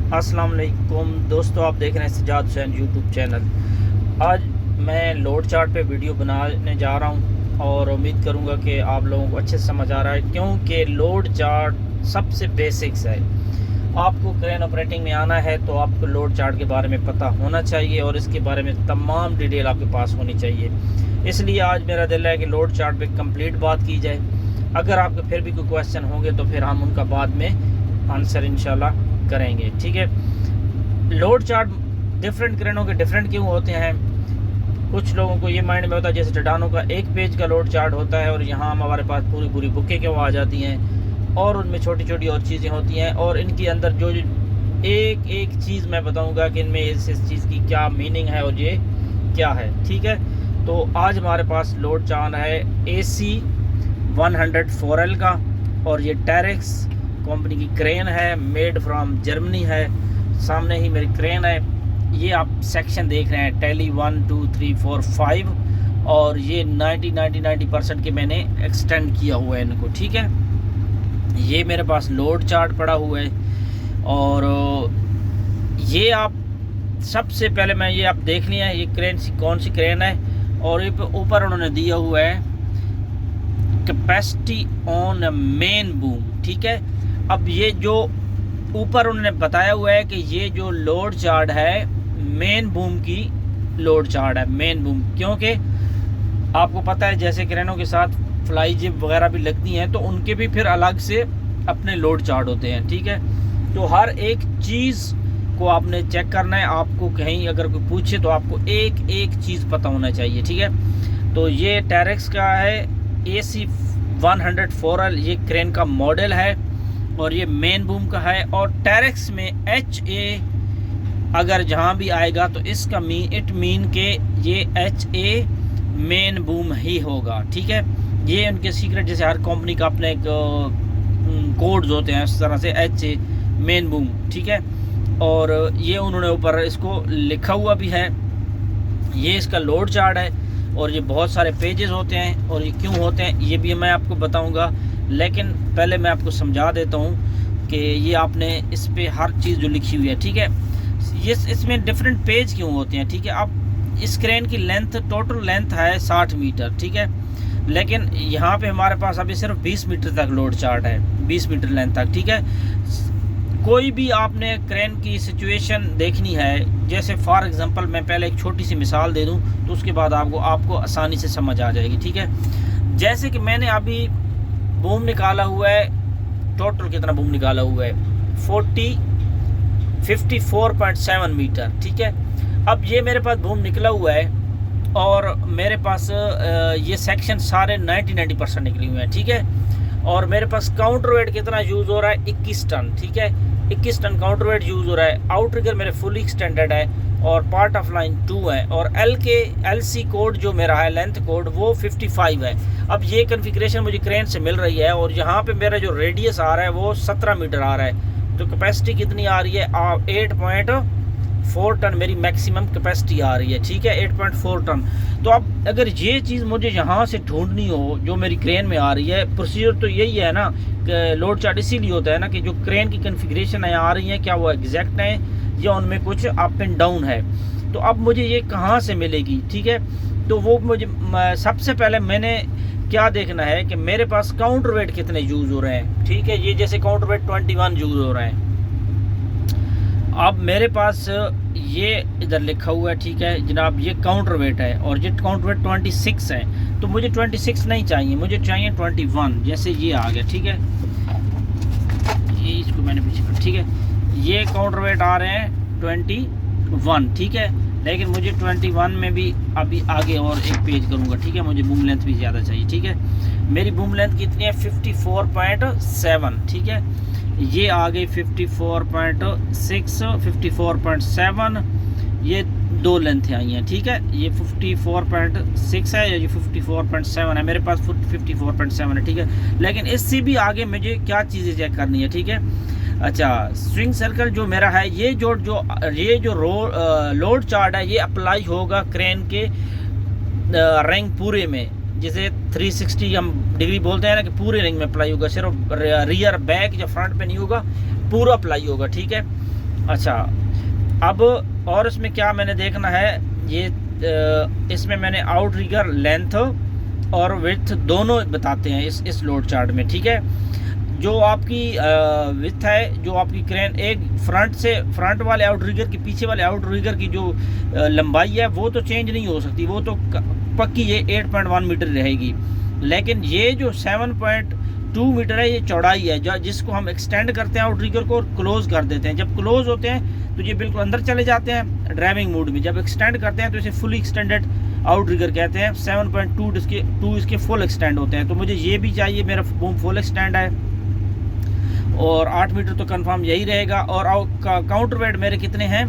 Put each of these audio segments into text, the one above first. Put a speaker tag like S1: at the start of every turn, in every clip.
S1: अस्सलाम वालेकुम दोस्तों, आप देख रहे हैं सजाद हुसैन यूट्यूब चैनल। आज मैं लोड चार्ट पे वीडियो बनाने जा रहा हूं और उम्मीद करूंगा कि आप लोगों को अच्छे से समझ आ रहा है, क्योंकि लोड चार्ट सबसे बेसिक्स है। आपको क्रेन ऑपरेटिंग में आना है तो आपको लोड चार्ट के बारे में पता होना चाहिए और इसके बारे में तमाम डिटेल आपके पास होनी चाहिए। इसलिए आज मेरा दिल है कि लोड चार्ट पे कंप्लीट बात की जाए। अगर आपके फिर भी कोई क्वेश्चन होंगे तो फिर हम उनका बाद में आंसर इंशाल्लाह करेंगे, ठीक है। लोड चार्ट डिफरेंट क्रेनों के डिफरेंट क्यों होते हैं, कुछ लोगों को ये माइंड में होता है जैसे टाटानो का एक पेज का लोड चार्ट होता है और यहाँ हमारे पास पूरी पूरी बुकें क्यों आ जाती हैं और उनमें छोटी छोटी और चीज़ें होती हैं और इनके अंदर जो एक एक चीज़ मैं बताऊंगा कि इनमें इस चीज़ की क्या मीनिंग है और ये क्या है, ठीक है। तो आज हमारे पास लोड चार्ट है AC 100 का और ये टेरेक्स कंपनी की क्रेन है, मेड फ्रॉम जर्मनी है। सामने ही मेरी क्रेन है। ये आप सेक्शन देख रहे हैं, टेली 1 2 3 4 5 और ये 90% के मैंने एक्सटेंड किया हुआ है इनको, ठीक है। ये मेरे पास लोड चार्ट पड़ा हुआ है और ये आप सबसे पहले मैं ये आप देख लिया है ये क्रेन कौन सी क्रेन है और ये ऊपर उन्होंने दिया हुआ है कैपेसिटी ऑन मेन बूम, ठीक है। अब ये जो ऊपर उन्होंने बताया हुआ है कि ये जो लोड चार्ट है मेन बूम की लोड चार्ट है, मेन बूम, क्योंकि आपको पता है जैसे क्रेनों के साथ फ्लाई जिप वगैरह भी लगती हैं तो उनके भी फिर अलग से अपने लोड चार्ट होते हैं, ठीक है। तो हर एक चीज़ को आपने चेक करना है। आपको कहीं अगर कोई पूछे तो आपको एक एक चीज़ पता होना चाहिए, ठीक है। तो ये टेरेक्स का है AC 104, ये क्रेन का मॉडल है और ये मेन बूम का है। और टेरेक्स में HA अगर जहाँ भी आएगा तो इसका इट मीन के ये HA मेन बूम ही होगा, ठीक है। ये उनके सीक्रेट, जैसे हर कंपनी का अपने एक कोड्स होते हैं, इस तरह से HA मेन बूम, ठीक है। और ये उन्होंने ऊपर इसको लिखा हुआ भी है। ये इसका लोड चार्ट है और ये बहुत सारे पेजेस होते हैं और ये क्यों होते हैं ये भी मैं आपको बताऊंगा, लेकिन पहले मैं आपको समझा देता हूँ कि ये आपने इस पे हर चीज़ जो लिखी हुई है, ठीक है। ये इसमें डिफरेंट पेज क्यों होते हैं, ठीक है। अब इस क्रेन की लेंथ, टोटल लेंथ है 60 मीटर, ठीक है, लेकिन यहाँ पे हमारे पास अभी सिर्फ 20 मीटर तक लोड चार्ट है, 20 मीटर लेंथ तक, ठीक है। कोई भी आपने क्रेन की सिचुएशन देखनी है, जैसे फॉर एग्जांपल मैं पहले एक छोटी सी मिसाल दे दूं तो उसके बाद आपको आसानी से समझ आ जाएगी, ठीक है। जैसे कि मैंने अभी बूम निकाला हुआ है, टोटल कितना बूम निकाला हुआ है 54.7 मीटर, ठीक है। अब ये मेरे पास बूम निकला हुआ है और मेरे पास ये सेक्शन सारे 90% निकले हुए हैं, ठीक है। और मेरे पास काउंटर वेट कितना यूज़ हो रहा है 21 टन, ठीक है। 21 टन काउंटर वेट यूज़ हो रहा है। आउट ट्रिगर मेरे फुली एक्सटेंडेड है और पार्ट ऑफ लाइन 2 है और LC कोड जो मेरा है, लेंथ कोड, वो 55 है। अब ये कन्फिग्रेशन मुझे क्रेन से मिल रही है और यहाँ पे मेरा जो रेडियस आ रहा है वो 17 मीटर आ रहा है। तो कैपेसिटी कितनी आ रही है 8.4 टन मेरी मैक्सिमम कैपेसिटी आ रही है, ठीक है, 8.4 टन। तो अब अगर ये चीज़ मुझे यहाँ से ढूंढनी हो जो मेरी क्रेन में आ रही है, प्रोसीजर तो यही है ना, लोड चार्ट इसीलिए होता है ना कि जो क्रेन की कन्फिग्रेशन है आ रही है क्या वो एग्जैक्ट है या उनमें कुछ अप एंड डाउन है। तो अब मुझे ये कहाँ से मिलेगी, ठीक है। तो वो मुझे सबसे पहले मैंने क्या देखना है कि मेरे पास काउंटर वेट कितने यूज़ हो रहे हैं, ठीक है। ये जैसे काउंटर वेट 21 यूज़ हो रहे हैं। अब मेरे पास ये इधर लिखा हुआ है, ठीक है जनाब, ये काउंटर वेट है और ये काउंटर वेट 26 है। तो मुझे 26 नहीं चाहिए, मुझे चाहिए 21, जैसे ये आ गया, ठीक है। ये इसको मैंने पीछे, ठीक है। ये काउंटर वेट आ रहे हैं 21, ठीक है, लेकिन मुझे 21 में भी अभी आगे और एक पेज करूँगा, ठीक है। मुझे बूम लेंथ भी ज़्यादा चाहिए, ठीक है। मेरी बूम लेंथ कितनी है 54.7, ठीक है। ये आ गई 54.6, 54.7, ये दो लेंथ आई हैं, ठीक है। ये 54.6 है, ये 54.7 है, मेरे पास 54.7 है, ठीक है। लेकिन इससे भी आगे मुझे क्या चीज़ें चेक करनी है, ठीक है। अच्छा, स्विंग सर्कल जो मेरा है, ये जो लोड चार्ट है ये अप्लाई होगा क्रेन के रिंग पूरे में, जैसे 360 हम डिग्री बोलते हैं ना कि पूरे रिंग में अप्लाई होगा, सिर्फ रियर बैक या फ्रंट पे नहीं होगा, पूरा अप्लाई होगा, ठीक है। अच्छा, अब और इसमें क्या मैंने देखना है, ये इसमें मैंने आउट रिगर लेंथ और विड्थ दोनों बताते हैं इस लोड चार्ट में, ठीक है। जो आपकी विड्थ है, जो आपकी क्रेन एक फ्रंट वाले आउट रिगर की पीछे वाले आउट रिगर की जो लंबाई है वो तो चेंज नहीं हो सकती, वो तो पक्की ये 8.1 मीटर रहेगी। लेकिन ये जो 7.2 मीटर है ये चौड़ाई है, जिसको हम एक्सटेंड करते हैं आउट रिगर को और क्लोज कर देते हैं। जब क्लोज होते हैं तो ये बिल्कुल अंदर चले जाते हैं ड्राइविंग मोड में, जब एक्सटेंड करते हैं तो इसे फुली एक्सटेंडेड आउट रिगर कहते हैं। 7.2 इसके फुल एक्सटेंड होते हैं। तो मुझे ये भी चाहिए, मेरा बूम फुल एक्सटेंड है और 8 मीटर तो कंफर्म यही रहेगा। और काउंटर वेट मेरे कितने हैं,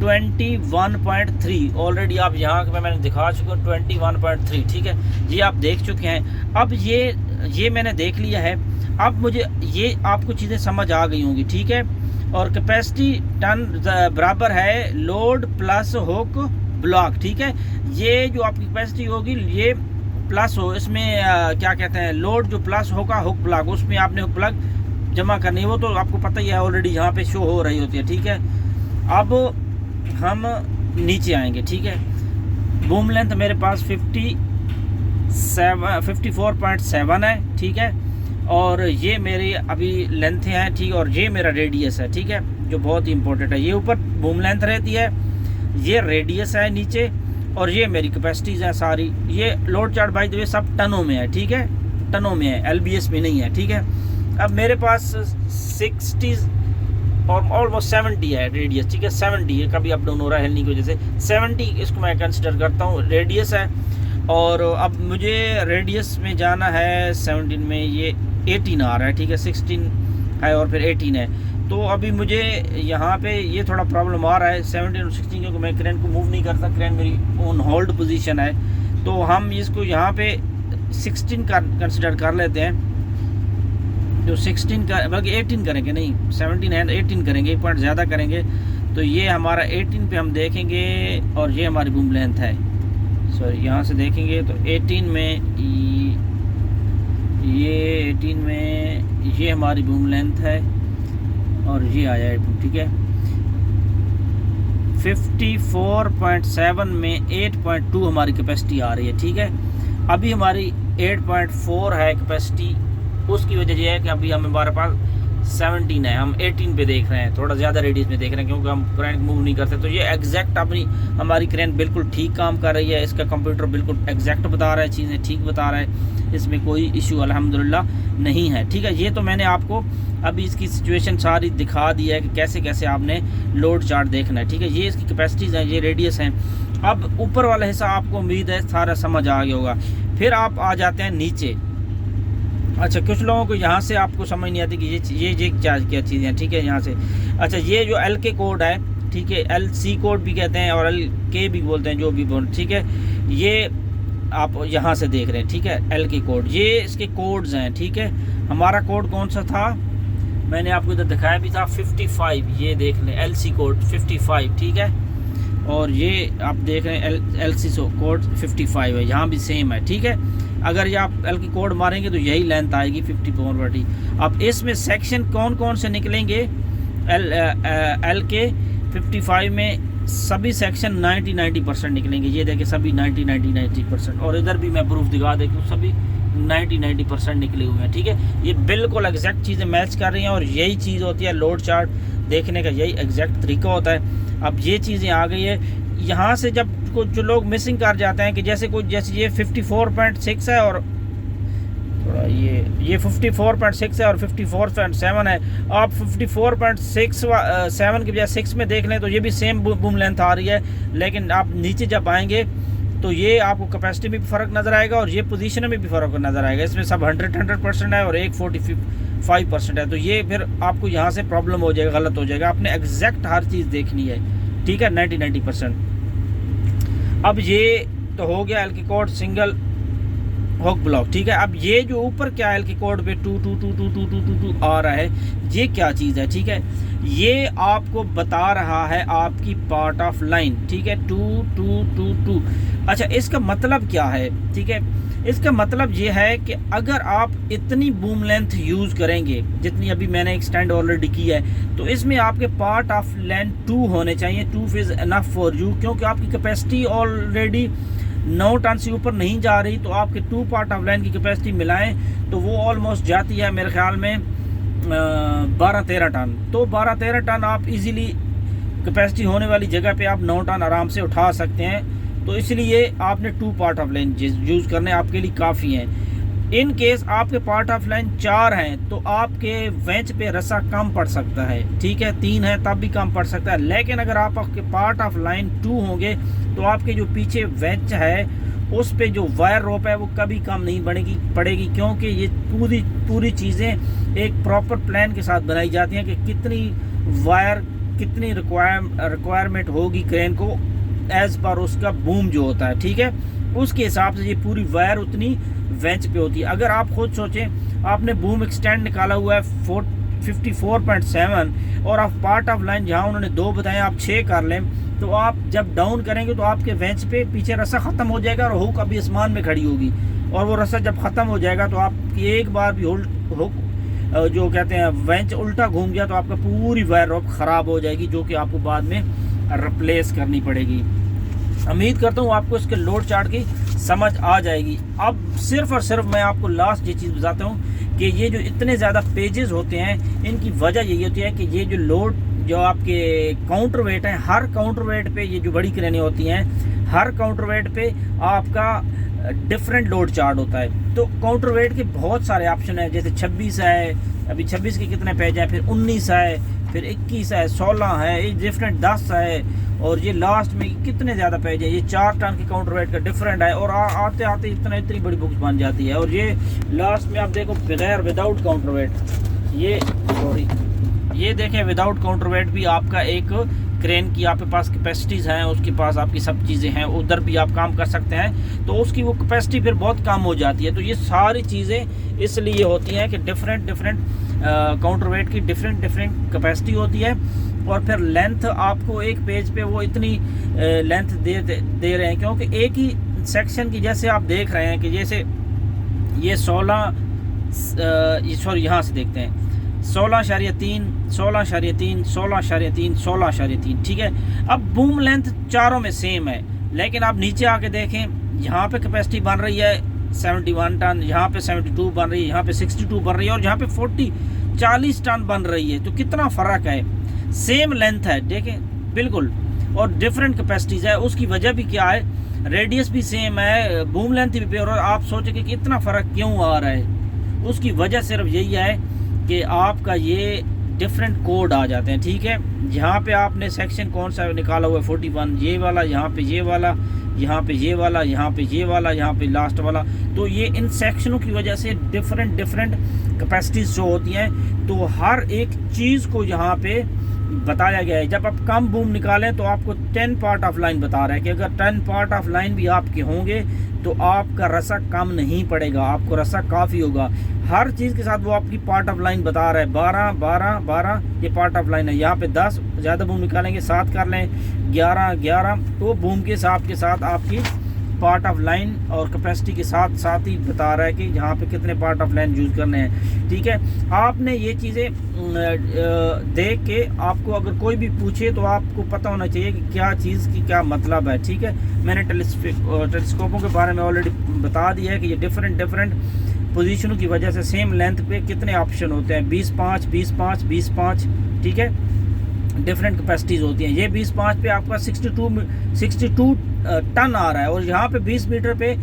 S1: 21.3। ऑलरेडी आप यहाँ पे मैंने दिखा चुका हूँ 21.3, ठीक है, ये आप देख चुके हैं। अब ये मैंने देख लिया है। अब मुझे ये आपको चीज़ें समझ आ गई होंगी, ठीक है। और कैपेसिटी टन बराबर है लोड प्लस हुक ब्लॉक, ठीक है। ये जो आपकी कैपेसिटी होगी ये प्लस हो, इसमें क्या कहते हैं, लोड जो प्लस होगा हुक ब्लॉक, उसमें आपने हुक ब्लॉक जमा करनी है, वो तो आपको पता ही है ऑलरेडी यहाँ पे शो हो रही होती है, ठीक है। अब हम नीचे आएंगे, ठीक है। बूम लेंथ मेरे पास 54.7 है, ठीक है। और ये मेरी अभी लेंथ हैं, ठीक है। और ये मेरा रेडियस है, ठीक है, जो बहुत ही इंपॉर्टेंट है। ये ऊपर बूम लेंथ रहती है, ये रेडियस है नीचे, और ये मेरी कैपेसिटीज़ हैं सारी। ये load chart by the way सब टनों में है, ठीक है, टनों में है, LBS में नहीं है, ठीक है। अब मेरे पास 60 और ऑलमोस्ट 70 है रेडियस, ठीक है, 70 है, कभी अप डाउन हो रहा है हिलने की वजह से। 70 इसको मैं कंसिडर करता हूँ रेडियस है। और अब मुझे रेडियस में जाना है 17 में, ये 18 आ रहा है, ठीक है, 16 है और फिर 18 है। तो अभी मुझे यहाँ पे ये थोड़ा प्रॉब्लम आ रहा है 17 और 16, क्योंकि मैं क्रेन को मूव नहीं करता, क्रेन मेरी ऑन होल्ड पोजीशन है। तो हम इसको यहाँ पे 16 का कंसिडर कर लेते हैं, जो 16 का, बल्कि 18 करेंगे, नहीं 17 है 18 करेंगे, 1 पॉइंट ज़्यादा करेंगे। तो ये हमारा 18 पे हम देखेंगे, और ये हमारी बूम लेंथ है। सॉरी, यहाँ से देखेंगे तो 18 में ये हमारी बूम लेंथ है, और ये आया 18, ठीक है। 54.7 में 8.2 हमारी कैपेसिटी आ रही है, ठीक है। अभी हमारी 8.4 है कैपेसिटी, उसकी वजह यह है कि अभी हमारे पास 17 है, हम 18 पे देख रहे हैं, थोड़ा ज़्यादा रेडियस में देख रहे हैं, क्योंकि हम क्रेन मूव नहीं करते। तो ये एग्जैक्ट हमारी क्रेन बिल्कुल ठीक काम कर रही है, इसका कंप्यूटर बिल्कुल एग्जैक्ट बता रहा है, चीज़ें ठीक बता रहा है, इसमें कोई इशू अल्हम्दुलिल्लाह नहीं है, ठीक है। ये तो मैंने आपको अभी इसकी सिचुएशन सारी दिखा दी है कि कैसे कैसे आपने लोड चार्ट देखना है, ठीक है। ये इसकी कैपेसिटीज़ हैं, ये रेडियस हैं। अब ऊपर वाला हिस्सा आपको उम्मीद है सारा समझ आ गया होगा। फिर आप आ जाते हैं नीचे। अच्छा, कुछ लोगों को यहाँ से आपको समझ नहीं आती कि ये क्या चीज़ें हैं, ठीक है, यहाँ से। अच्छा, ये जो LK कोड है, ठीक है, LC कोड भी कहते हैं और LK भी बोलते हैं, जो भी बोल, ठीक है। ये आप यहाँ से देख रहे हैं, ठीक है, LK कोड, ये इसके कोड्स हैं, ठीक है। हमारा कोड कौन सा था, मैंने आपको इधर दिखाया भी था, 55, ये देख लें, LC कोड 55, ठीक है। और ये आप देख रहे हैं LC कोड 55 है, यहाँ भी सेम है, ठीक है। अगर ये आप LK कोड मारेंगे तो यही लेंथ आएगी 54। अब इसमें सेक्शन कौन कौन से निकलेंगे, LK 55 में सभी सेक्शन 90% निकलेंगे। ये देखिए सभी 90%, और इधर भी मैं प्रूफ दिखा देता हूँ, सभी 90% निकले हुए हैं, ठीक है। ये बिल्कुल एग्जैक्ट चीज़ें मैच कर रही हैं, और यही चीज़ होती है लोड चार्ट देखने का, यही एग्जैक्ट तरीका होता है। अब ये चीज़ें आ गई है यहाँ से, जब कुछ जो लोग मिसिंग कर जाते हैं कि जैसे ये 54.6 है और थोड़ा ये 54.6 है और 54.7 है। आप 54.7 के बजाय 6 में देख लें तो ये भी सेम बूम लेंथ आ रही है, लेकिन आप नीचे जब आएंगे तो ये आपको कैपेसिटी में भी फ़र्क नज़र आएगा और ये पोजीशन में भी फ़र्क नज़र आएगा। इसमें सब 100% है और एक 45% है, तो ये फिर आपको यहाँ से प्रॉब्लम हो जाएगा, गलत हो जाएगा। आपने एग्जैक्ट हर चीज़ देखनी है, ठीक है, 90%। अब ये तो हो गया LK code single hook block, ठीक है। अब ये जो ऊपर क्या LK कोड पे 2 आ रहा है, ये क्या चीज़ है, ठीक है। ये आपको बता रहा है आपकी पार्ट ऑफ लाइन, ठीक है, 2 अच्छा, इसका मतलब क्या है, ठीक है। इसका मतलब ये है कि अगर आप इतनी बूम लेंथ यूज़ करेंगे जितनी अभी मैंने एक्सटेंड ऑलरेडी की है, तो इसमें आपके पार्ट ऑफ लेंथ 2 होने चाहिए। 2 इज़ इनफ फॉर यू, क्योंकि आपकी कैपेसिटी ऑलरेडी 9 टन से ऊपर नहीं जा रही। तो आपके 2 पार्ट ऑफ लाइन की कैपेसिटी मिलाएं तो वो ऑलमोस्ट जाती है मेरे ख्याल में 12-13 टन। तो 12-13 टन आप इजीली कैपेसिटी होने वाली जगह पे आप 9 टन आराम से उठा सकते हैं। तो इसलिए आपने 2 पार्ट ऑफ लाइन यूज़ करने आपके लिए काफ़ी हैं। इन केस आपके पार्ट ऑफ लाइन 4 हैं तो आपके वेंच पे रस्सा कम पड़ सकता है, ठीक है। 3 है तब भी कम पड़ सकता है। लेकिन अगर आपके पार्ट ऑफ लाइन 2 होंगे तो आपके जो पीछे वेंच है उस पे जो वायर रोप है वो कभी कम नहीं पड़ेगी, क्योंकि ये पूरी चीज़ें एक प्रॉपर प्लान के साथ बनाई जाती हैं कि कितनी वायर, कितनी रिक्वायरमेंट होगी क्रेन को एज पर उसका बूम जो होता है, ठीक है। उसके हिसाब से ये पूरी वायर उतनी वेंच पे होती है। अगर आप खुद सोचें आपने बूम एक्सटेंड निकाला हुआ है 54.7 और आप पार्ट ऑफ लाइन जहाँ उन्होंने 2 बताए आप 6 कर लें, तो आप जब डाउन करेंगे तो आपके वेंच पे पीछे रस्सा ख़त्म हो जाएगा और हुक अभी आसमान में खड़ी होगी। और वो रस्सा जब ख़त्म हो जाएगा तो आपकी एक बार भी हुक जो कहते हैं वेंच उल्टा घूम गया तो आपका पूरी वायर रोप ख़राब हो जाएगी, जो कि आपको बाद में रिप्लेस करनी पड़ेगी। उम्मीद करता हूँ आपको इसके लोड चार्ट की समझ आ जाएगी। अब सिर्फ और सिर्फ मैं आपको लास्ट ये चीज़ बताता हूँ कि ये जो इतने ज़्यादा पेजेस होते हैं इनकी वजह यही होती है कि ये जो लोड जो आपके काउंटर वेट हैं, हर काउंटर वेट पे ये जो बड़ी क्रेनें होती हैं हर काउंटर वेट पे आपका डिफरेंट लोड चार्ट होता है। तो काउंटर वेट के बहुत सारे ऑप्शन हैं, जैसे 26 है, अभी 26 के कितने पेज हैं, फिर 19 है, फिर 21 है, 16 है, ये डिफरेंट 10 है, और ये लास्ट में कितने ज़्यादा पेज है, ये 4 टन के काउंटर वेट का डिफरेंट है। और आते आते इतनी बड़ी बुक्स बन जाती है। और ये लास्ट में आप देखो बगैर विदाउट काउंटर वेट, ये देखें विदाउट काउंटर वेट भी आपका एक क्रेन की आपके पास कैपेसिटीज़ हैं, उसके पास आपकी सब चीज़ें हैं, उधर भी आप काम कर सकते हैं, तो उसकी वो कैपेसिटी फिर बहुत कम हो जाती है। तो ये सारी चीज़ें इसलिए होती हैं कि डिफरेंट काउंटर वेट की डिफरेंट कैपेसिटी होती है। और फिर लेंथ आपको एक पेज पे वो इतनी लेंथ दे रहे हैं, क्योंकि एक ही सेक्शन की जैसे आप देख रहे हैं कि जैसे ये 16 यहाँ से देखते हैं 16.3, 16.3, 16.3, 16.3, ठीक है। अब बूम लेंथ चारों में सेम है, लेकिन आप नीचे आके देखें यहाँ पे कैपेसिटी बन रही है 71 टन, यहाँ पे 72 बन रही है, यहाँ पे 62 बन रही है, और यहाँ पे 40 टन बन रही है। तो कितना फ़र्क है, सेम लेंथ है देखें बिल्कुल, और डिफरेंट कैपेसिटीज़ है। उसकी वजह भी क्या है, रेडियस भी सेम है, बूम लेंथ भी, और आप सोचेंगे कि इतना फ़र्क क्यों आ रहा है। उसकी वजह सिर्फ यही है कि आपका ये डिफरेंट कोड आ जाते हैं, ठीक है। यहाँ पे आपने सेक्शन कौन सा निकाला हुआ है 41, ये वाला, यहाँ पे ये वाला, यहाँ पे ये वाला, यहाँ पे ये वाला, यहाँ पे लास्ट वाला, तो ये इन सेक्शनों की वजह से डिफरेंट कैपेसिटीज़ जो होती हैं, तो हर एक चीज़ को यहाँ पे बताया गया है। जब आप कम बूम निकालें तो आपको 10 पार्ट ऑफ लाइन बता रहा है कि अगर 10 पार्ट ऑफ लाइन भी आपके होंगे तो आपका रस्सा कम नहीं पड़ेगा, आपको रस्सा काफ़ी होगा। हर चीज़ के साथ वो आपकी पार्ट ऑफ लाइन बता रहा है। 12 ये पार्ट ऑफ लाइन है। यहाँ पे 10 ज़्यादा बूम निकालेंगे 7 कर लें, 11 तो बूम के हिसाब के साथ आपकी पार्ट ऑफ लाइन और कैपेसिटी के साथ ही बता रहा है कि यहाँ पे कितने पार्ट ऑफ लाइन यूज़ करने हैं, ठीक है। आपने ये चीज़ें देख के आपको अगर कोई भी पूछे तो आपको पता होना चाहिए कि क्या चीज़ की क्या मतलब है, ठीक है। मैंने टेलीस्कोपों के बारे में ऑलरेडी बता दिया है कि ये डिफरेंट पोजीशनों की वजह से सेम लेंथ पे कितने ऑप्शन होते हैं, 20-5, 20-5, 20-5, ठीक है। डिफरेंट कैपेसिटीज़ होती हैं। ये 20-5 पे आपका 62 टन आ रहा है, और यहाँ पे 20 मीटर पे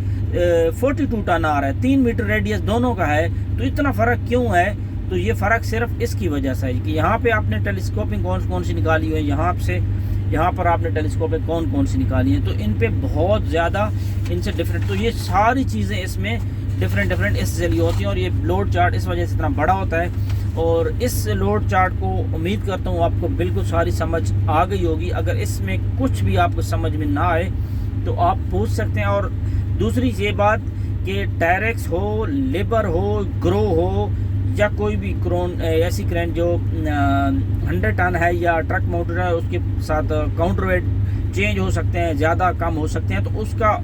S1: 42 टन आ रहा है। 3 मीटर रेडियस दोनों का है, तो इतना फ़र्क क्यों है? तो ये फ़र्क सिर्फ इसकी वजह से है कि यहाँ पे आपने टेलीस्कोपिंग कौन सी निकाली हुई है, यहाँ पर आपने टेलीस्कोपिंग कौन सी निकाली है, तो इन पे बहुत ज़्यादा इनसे डिफरेंट, तो ये सारी चीज़ें इसमें डिफरेंट इससे लिए होती हैं। और ये लोड चार्ट इस वजह से इतना बड़ा होता है। और इस लोड चार्ट को उम्मीद करता हूँ आपको बिल्कुल सारी समझ आ गई होगी। अगर इसमें कुछ भी आपको समझ में ना आए तो आप पूछ सकते हैं। और दूसरी ये बात कि डायरेक्स हो, लेबर हो, ग्रो हो, या कोई भी ऐसी क्रेन जो 100 टन है या ट्रक मोटर है, उसके साथ काउंटर वेट चेंज हो सकते हैं, ज़्यादा कम हो सकते हैं, तो उसका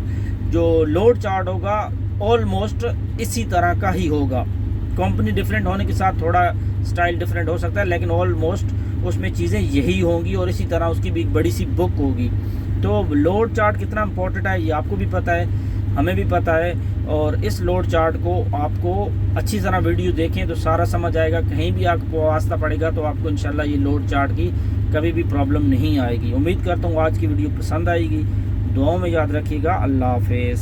S1: जो लोड चार्ट होगा ऑलमोस्ट इसी तरह का ही होगा। कंपनी डिफरेंट होने के साथ थोड़ा स्टाइल डिफरेंट हो सकता है, लेकिन ऑलमोस्ट उसमें चीज़ें यही होंगी और इसी तरह उसकी भी एक बड़ी सी बुक होगी। तो लोड चार्ट कितना इंपॉर्टेंट है ये आपको भी पता है, हमें भी पता है। और इस लोड चार्ट को आपको अच्छी तरह वीडियो देखें तो सारा समझ आएगा। कहीं भी आपको वास्ता पड़ेगा तो आपको इंशाल्लाह ये लोड चार्ट की कभी भी प्रॉब्लम नहीं आएगी। उम्मीद करता हूँ आज की वीडियो पसंद आएगी। दुआओं में याद रखिएगा। अल्लाह हाफिज़।